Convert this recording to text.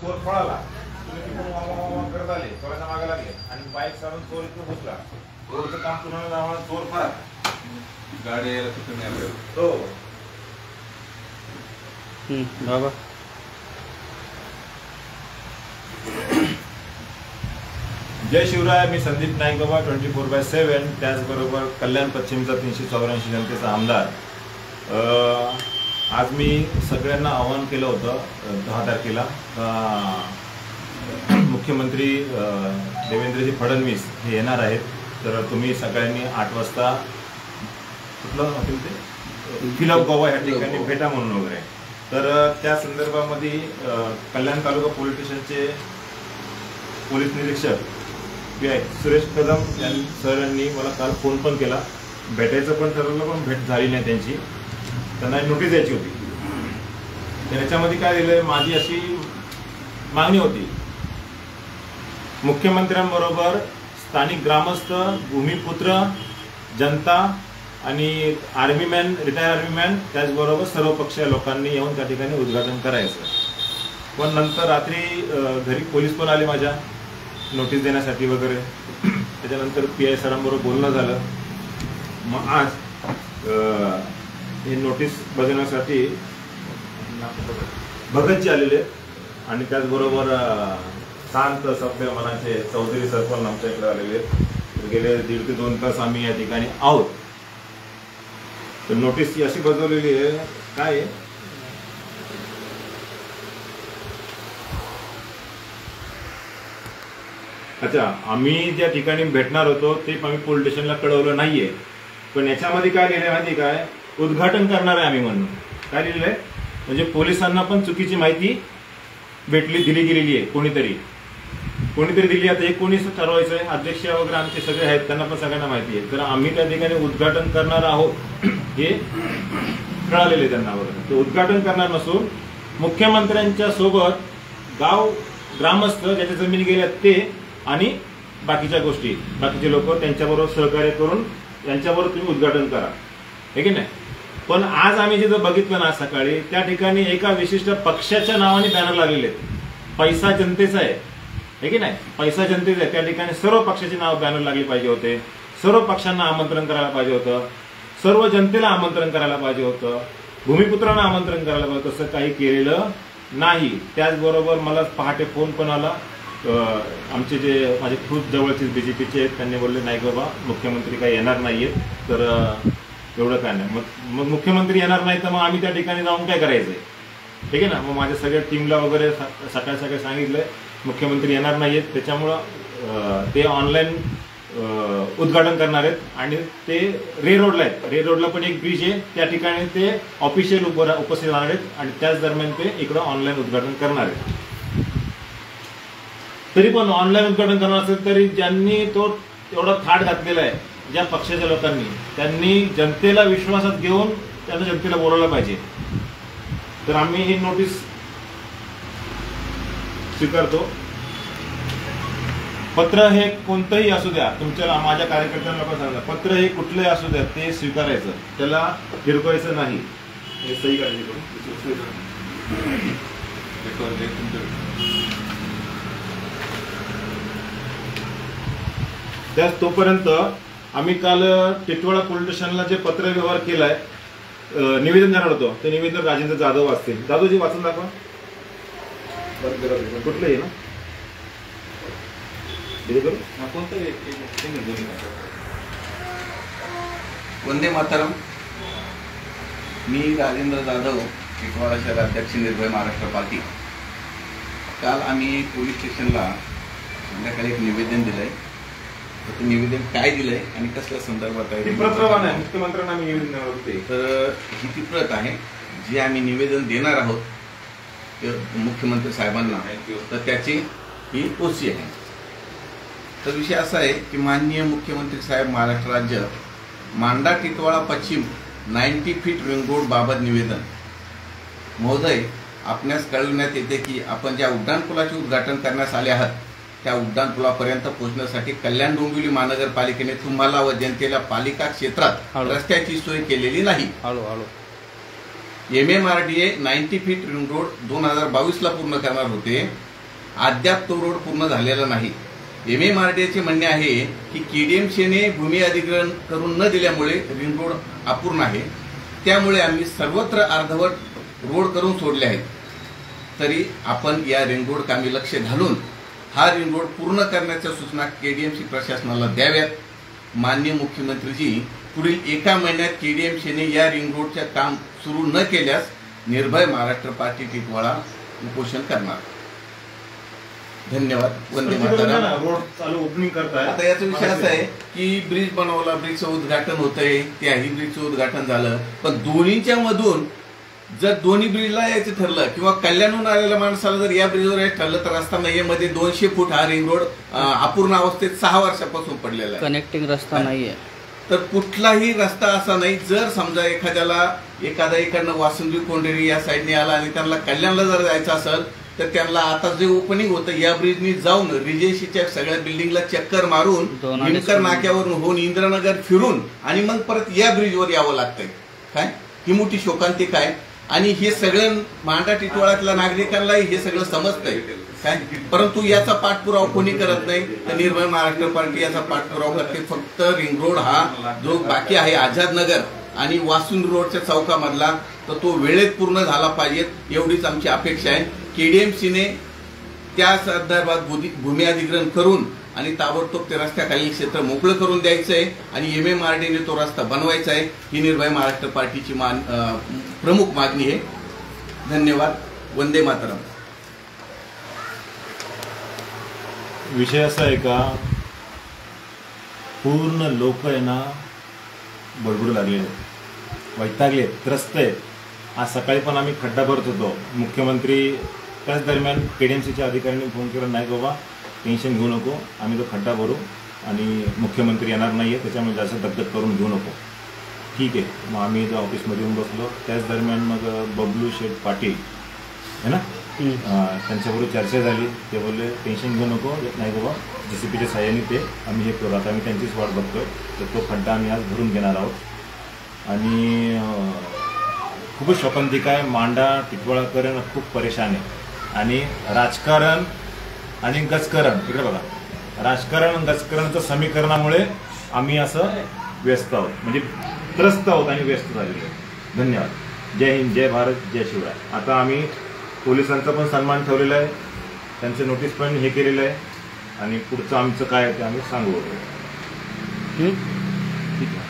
चोर पळाला, तुम्ही तिकडून वावा करत आले, चोराच्या मागे लागले आणि बाईक सारून चोर इकडे घुसला. चोरचं काम तुम्हाला आम्हाला चोर फार गाडी यायला कुठे नाही आलं. हो बाबा जय शिवराय. मी संदीप नाईक बाबा 24/7. त्याचबरोबर कल्याण पश्चिमचा 384 जनतेचा आमदार. आज मी सगळ्यांना आवाहन केलं होतं 10 तारखेला मुख्यमंत्री देवेंद्रजी फडणवीस हे येणार आहेत, तर तुम्ही सगळ्यांनी 8 वाजता कुठलं हॉटेल ते फिलअप गोवा ह्या ठिकाणी भेटा म्हणून वगैरे. तर त्या संदर्भामध्ये कल्याण तालुका पोलीस स्टेशनचे पोलीस निरीक्षक सुरेश कदम सरांनी मला काल फोन पण केला, भेटायचं पण ठरवलं पण भेट झाली नाही त्यांची. त्यांना नोटीस द्यायची होती. त्याच्यामध्ये काय दिलंय, माझी अशी मागणी होती, मुख्यमंत्र्यांबरोबर स्थानिक ग्रामस्थ, भूमिपुत्र, जनता आणि आर्मीमॅन, रिटायर आर्मीमॅन, त्याचबरोबर सर्वपक्षीय लोकांनी येऊन त्या ठिकाणी उद्घाटन करायचं. पण नंतर रात्री घरी पोलीस पण आले माझ्या नोटीस देण्यासाठी वगैरे. त्याच्यानंतर PI सरांबरोबर बोलणं झालं. मग आज हे नोटीस बजावण्यासाठी भगतजी आलेले आणि त्याचबरोबर शांत सभ्य मनाचे चौधरी सर पण आमच्या इकडे आलेले. गेले 1.5 ते 2 तास आम्ही या ठिकाणी आहोत. तर नोटीस ही अशी बजावलेली आहे, काय आहे, अच्छा, आम्ही ज्या ठिकाणी भेटणार होतो ते आम्ही पोलीस स्टेशनला कळवलं नाहीये. पण याच्यामध्ये काय लिहिलंय माहिती काय, उद्घाटन करणार आहे आम्ही म्हणून. काय लिहिलंय म्हणजे पोलिसांना पण चुकीची माहिती दिली गेलेली आहे. कोणीतरी दिली. आता हे कोणी ठरवायचंय, अध्यक्ष वगैरे आमचे सगळे आहेत, त्यांना पण सगळ्यांना माहिती आहे. तर आम्ही त्या ठिकाणी उद्घाटन करणार आहोत हे कळालेले त्यांना वगैरे. ते उद्घाटन करणार नसून मुख्यमंत्र्यांच्या सोबत गाव ग्रामस्थ ज्याच्या जमिनी गेल्या ते आणि बाकीच्या गोष्टी, बाकीचे लोक त्यांच्याबरोबर सहकार्य करून यांच्याबरोबर तुम्ही उद्घाटन करा, हे की नाही. पण आज आम्ही जिथं बघितलं ना सकाळी, त्या ठिकाणी एका विशिष्ट पक्षाच्या नावाने बॅनर लागलेले आहेत. पैसा जनतेचा आहे, हे की नाही, पैसा जनतेचा आहे. त्या ठिकाणी सर्व पक्षाची नाव बॅनर लागली पाहिजे होते, सर्व पक्षांना आमंत्रण करायला पाहिजे होतं, सर्व जनतेला आमंत्रण करायला पाहिजे होतं, भूमिपुत्रांना आमंत्रण करायला पाहिजे. तसं काही केलेलं नाही. त्याचबरोबर मला पहाटे फोन पण आला, आमचे जे माझे खूप जवळचे BJPचे आहेत, त्यांनी बोलले नाही बाबा मुख्यमंत्री काही येणार नाहीयेत, तर एवढं काय नाही. मग मुख्यमंत्री येणार नाही तर मग आम्ही त्या ठिकाणी जाऊन काय करायचंय, ठीक आहे ना. मग माझ्या सगळ्या टीमला वगैरे सकाळी सांगितलंय मुख्यमंत्री येणार नाहीयेत, त्याच्यामुळं ते ऑनलाईन उद्घाटन करणार आहेत. आणि ते रे रोडला आहेत, रे रोडला पण एक ब्रिज आहे, त्या ठिकाणी ते ऑफिशियल उपस्थित राहणार आहेत आणि त्याच दरम्यान ते इकडं ऑनलाईन उद्घाटन करणार आहेत. तरी पण ऑनलाईन उद्घाटन करणार असेल तरी ज्यांनी तो एवढा थाट घातलेला आहे, ज्या पक्षाच्या लोकांनी, त्यांनी जनतेला विश्वासात घेऊन त्यांना जनतेला बोलायला पाहिजे. तर आम्ही ही नोटीस स्वीकारतो. पत्र हे कोणतंही असू द्या, तुमच्या माझ्या कार्यकर्त्यांना लोक सांगा, पत्र हे कुठलंही असू द्या ते स्वीकारायचं, त्याला फिरवायचं नाही. हे सही करायची. त्याच तोपर्यंत आम्ही काल टिटवाळा पोलीस स्टेशनला जे पत्र व्यवहार केलाय, निवेदन देणार होतो, ते निवेदन राजेंद्र जाधव वाचतील. जाधवजी वाचून दाखवा. कुठलं आहे ना वंदे मातरम. मी राजेंद्र जाधव, टिटवाळा शहर अध्यक्ष निर्भय महाराष्ट्र पार्टी. काल आम्ही पोलीस स्टेशनला संध्याकाळी एक निवेदन दिलंय. ते निवेदन काय दिलंय आणि कसल्या संदर्भात आहे, मुख्यमंत्र्यांना आम्ही निवेदन देणार होते. तर ही ती प्रत आहे जी आम्ही निवेदन देणार आहोत मुख्यमंत्री साहेबांना, तर त्याची ही पोची आहे. तर विषय असा आहे की माननीय मुख्यमंत्री साहेब, महाराष्ट्र राज्य, मांडा टिटवाळा पश्चिम 90 फीट रिंग रोड बाबत निवेदन. महोदय, आपणास कळविण्यात येते की आपण ज्या उड्डाणपुलाचे उद्घाटन करण्यास आले आहात त्या उड्डाणपुलापर्यंत पोहोचण्यासाठी कल्याण डोंबिवली महानगरपालिकेने तुम्हाला व जनतेला पालिका क्षेत्रात रस्त्याची सोय केलेली नाही. MMRDA 90 फीट रिंग रोड 2022 ला पूर्ण करणार होते, अद्याप तो रोड पूर्ण झालेला नाही. MMRDAचे म्हणणे आहे की KDMCने भूमी अधिग्रहण करून न दिल्यामुळे रिंग रोड अपूर्ण आहे. त्यामुळे आम्ही सर्वत्र अर्धवट रोड करून सोडले आहेत. तरी आपण या रिंग रोड कामी लक्ष घालून हा रिंग रोड पूर्ण करण्याच्या सूचना KDMC प्रशासनाला द्याव्यात. माननीय मुख्यमंत्रीजी, पुढील 1 महिन्यात KDMCने या रिंग रोडचे काम सुरू न केल्यास निर्भय महाराष्ट्र पार्टी टिटवाळा उपोषण करणार. धन्यवाद. वंदे मातरम. रोड चालू ओपनिंग करताय. आता याचा विषय असा आहे की ब्रिज बनवला, ब्रिजचं उद्घाटन होतंय, त्याही ब्रिजचं उद्घाटन झालं, पण दोन्हीच्या मधून जर दोन्ही ब्रिजला यायचं ठरलं किंवा कल्याणहून आलेल्या माणसाला जर या ब्रिजवर यायचं ठरलं तर रस्ता नाहीये. मध्ये 200 फूट हा रिंग रोड अपूर्ण अवस्थेत 6 वर्षापासून पडलेला आहे. कनेक्टिंग रस्ता नाहीये. तर कुठलाही रस्ता असा नाही. जर समजा एखादा इकडनं वासुंदी कोंढेरी या साईडने आला आणि त्यांना कल्याणला जर जायचं असेल तर त्यांना आता जे ओपनिंग होतं या ब्रिजनी जाऊन रिजेशीच्या सगळ्या बिल्डिंगला चक्कर मारून भीमकर नाक्यावरून होऊन इंद्रनगर फिरून आणि मग परत या ब्रिजवर यावं लागतंय. काय ही मोठी शोकांतिका आहे. आणि हे सगळं मांडा टिटवाळ्यातल्या नागरिकांनाही हे सगळं समजतंय काय, परंतु याचा पाठपुरावा कोणी करत नाही. तर निर्भय महाराष्ट्र पार्टी याचा पाठपुरावा करते. फक्त रिंग रोड हा जो बाकी आहे आझाद नगर आणि वासुंद रोडच्या चौकामधला तर तो वेळेत पूर्ण झाला पाहिजे एवढीच आमची अपेक्षा आहे. KDMCने त्या संदर्भात भूमी अधिग्रहण करून आणि ताबडतोब ते रस्त्याखालील क्षेत्र मोकळं करून द्यायचं आहे आणि MMRDAने तो रस्ता बनवायचा आहे. ही निर्भय महाराष्ट्र पार्टीची प्रमुख मागणी आहे. धन्यवाद. वंदे मातरम. विषय असा आहे का, पूर्ण लोक आहे ना बडबडू लागलेले, वैतागले, त्रस्त आहेत. आज सकाळी पण आम्ही खड्डा भरत होतो. मुख्यमंत्री त्याच दरम्यान KDMCच्या अधिकाऱ्यांनी फोन केला, नाही बाबा टेन्शन घेऊ नको, आम्ही तो खड्डा भरू आणि मुख्यमंत्री येणार नाही आहे त्याच्यामुळे जास्त दगदग करून घेऊ नको. ठीक आहे. मग आम्ही इथं ऑफिसमध्ये येऊन बसलो. त्याच दरम्यान मग बबलू शेठ पाटील है ना, त्यांच्याबरोबर चर्चा झाली. ते बोलले टेन्शन घेऊ नको, नाही बाबा JCPच्या साह्याने ते आम्ही हे करू. आता आम्ही त्यांचीच वाट बघतोय. तर तो खड्डा आम्ही आज भरून घेणार आहोत. आणि खूपच शोकांतिका आहे. मांडा टिटवाळाकरण खूप परेशान आहे. आणि राजकारण आणि गजकरण, इकडे बघा, राजकारण आणि गजकरणचं समीकरणामुळे आम्ही असं व्यस्त आहोत, म्हणजे त्रस्त आहोत आणि व्यस्त झालेलो आहोत. धन्यवाद. जय हिंद, जय भारत, जय शिवराय. आता आम्ही पोलिसांचा पण सन्मान ठेवलेला आहे, त्यांचे नोटीस पण हे केलेलं आहे आणि पुढचं आमचं काय आहे ते आम्ही सांगू. ठीक आहे.